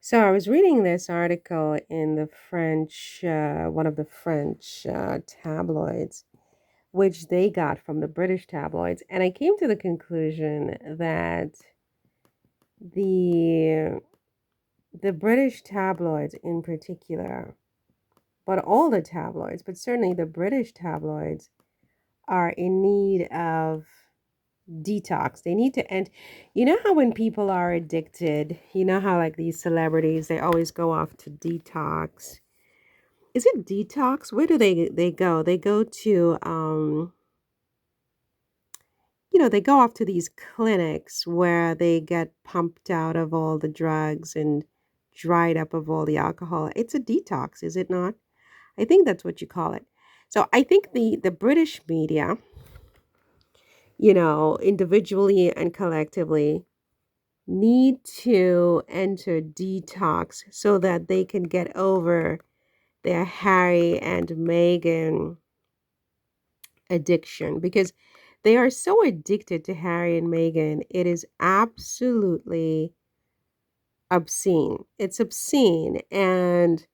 So I was reading this article in the French, one of the French tabloids, which they got from the British tabloids, and I came to the conclusion that the the British tabloids in particular, but all the tabloids, but certainly the British tabloids, are in need of detox. They need to end. You know how when people are addicted, you know how like these celebrities, they always go off to detox. Is it detox? Where do they go? They go to they go off to these clinics where they get pumped out of all the drugs and dried up of all the alcohol. It's a detox, is it not? I think that's what you call it. So I think the British media, individually and collectively, need to enter detox so that they can get over their Harry and Meghan addiction, because they are so addicted to Harry and Meghan. It is absolutely obscene. It's obscene. And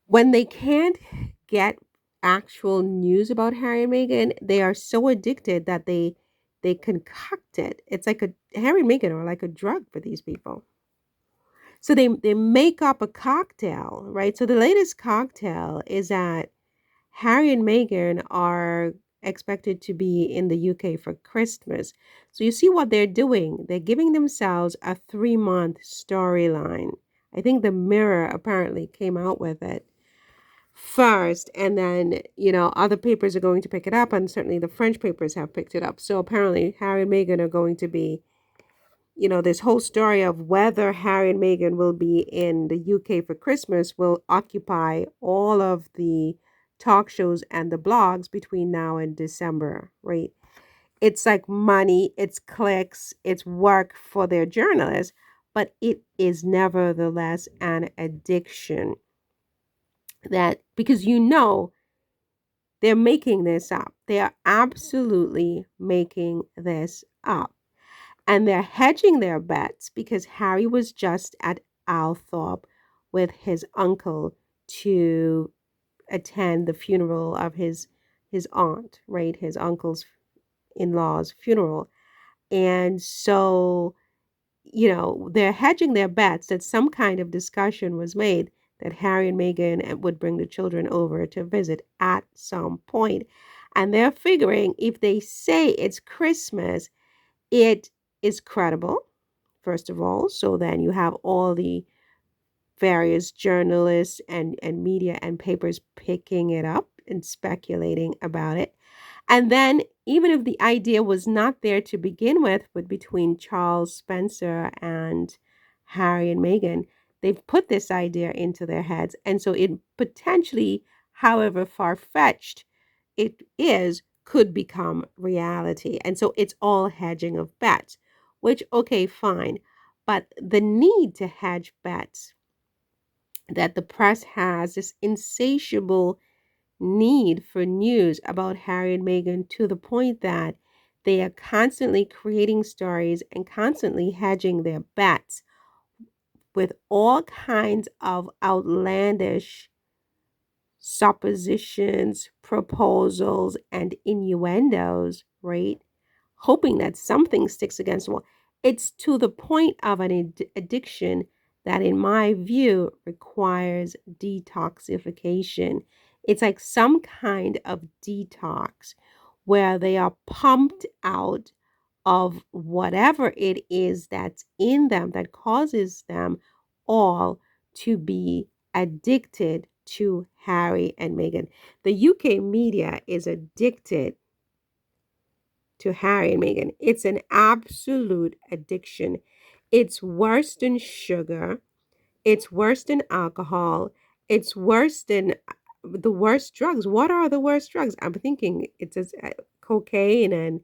when they can't get actual news about Harry and Meghan, they are so addicted that they concoct it. It's like a Harry and Meghan are like a drug for these people. So they make up a cocktail, right? So the latest cocktail is that Harry and Meghan are expected to be in the UK for Christmas. So you see what they're doing. They're giving themselves a 3-month storyline. I think the Mirror apparently came out with it first, and then, other papers are going to pick it up, and certainly the French papers have picked it up. So apparently Harry and Meghan are going to be, this whole story of whether Harry and Meghan will be in the UK for Christmas will occupy all of the talk shows and the blogs between now and December, right? It's like money, it's clicks, it's work for their journalists, but it is nevertheless an addiction, that because they're making this up. They are absolutely making this up. And they're hedging their bets because Harry was just at Althorp with his uncle to attend the funeral of his aunt, right? His uncle's in-law's funeral. And so, they're hedging their bets that some kind of discussion was made that Harry and Meghan would bring the children over to visit at some point. And they're figuring if they say it's Christmas, it is credible, first of all. So then you have all the various journalists and media and papers picking it up and speculating about it. And then, even if the idea was not there to begin with, but between Charles Spencer and Harry and Meghan, they've put this idea into their heads. And so it potentially, however far fetched it is, could become reality. And so it's all hedging of bets, which, okay, fine. But the need to hedge bets, that the press has this insatiable need for news about Harry and Meghan, to the point that they are constantly creating stories and constantly hedging their bets with all kinds of outlandish suppositions, proposals, and innuendos, right? Hoping that something sticks against the wall. It's to the point of an addiction that, in my view, requires detoxification. It's like some kind of detox where they are pumped out of whatever it is that's in them that causes them all to be addicted to Harry and Meghan. The UK media is addicted to Harry and Meghan. It's an absolute addiction. It's worse than sugar. It's worse than alcohol. It's worse than the worst drugs. What are the worst drugs? I'm thinking it's cocaine and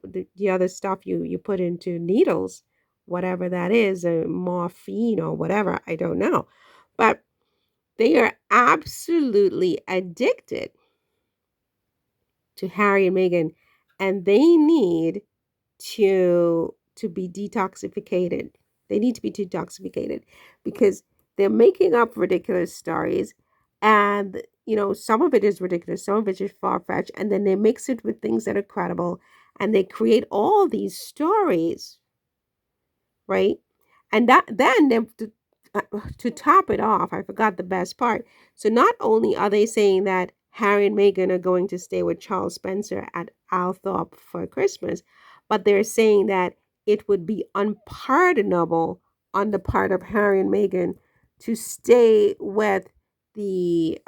the other stuff you put into needles, whatever that is, morphine or whatever. I don't know. But they are absolutely addicted to Harry and Meghan, and they need to be detoxificated. They need to be detoxificated because they're making up ridiculous stories. And, some of it is ridiculous, some of it is far fetched. And then they mix it with things that are credible and they create all these stories, right? And uh, to top it off, I forgot the best part. So not only are they saying that Harry and Meghan are going to stay with Charles Spencer at Althorp for Christmas, but they're saying that it would be unpardonable on the part of Harry and Meghan to stay the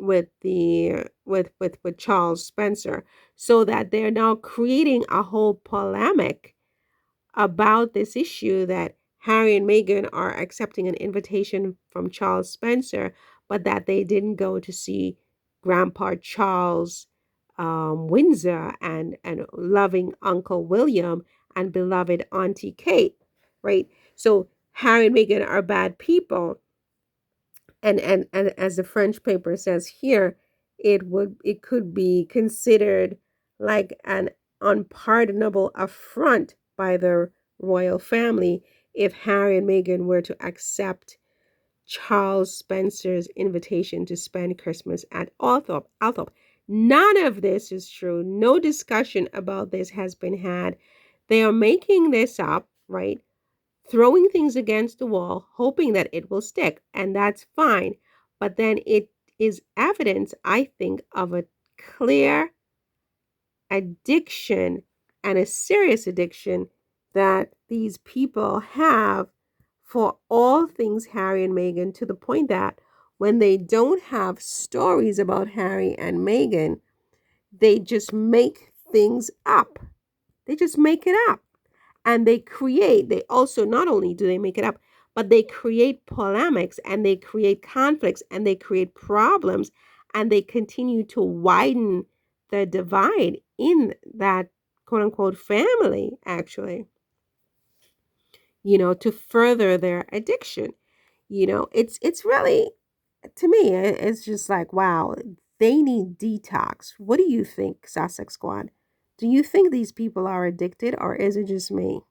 with Charles Spencer, so that they're now creating a whole polemic about this issue that Harry and Meghan are accepting an invitation from Charles Spencer, but that they didn't go to see Grandpa Charles Windsor and loving Uncle William and beloved Auntie Kate, right? So Harry and Meghan are bad people, and as the French paper says here, it could be considered like an unpardonable affront by the royal family if Harry and Meghan were to accept Charles Spencer's invitation to spend Christmas at Althorp. None of this is true. No discussion about this has been had. They are making this up, right? Throwing things against the wall, hoping that it will stick, and that's fine. But then it is evidence, I think, of a clear addiction and a serious addiction that these people have for all things Harry and Meghan, to the point that when they don't have stories about Harry and Meghan, they just make things up. They just make it up. And they also, not only do they make it up, but they create polemics and they create conflicts and they create problems and they continue to widen the divide in that quote unquote family, actually, to further their addiction. It's really, to me, it's just like, wow, they need detox. What do you think, Sussex Squad? Do you think these people are addicted, or is it just me?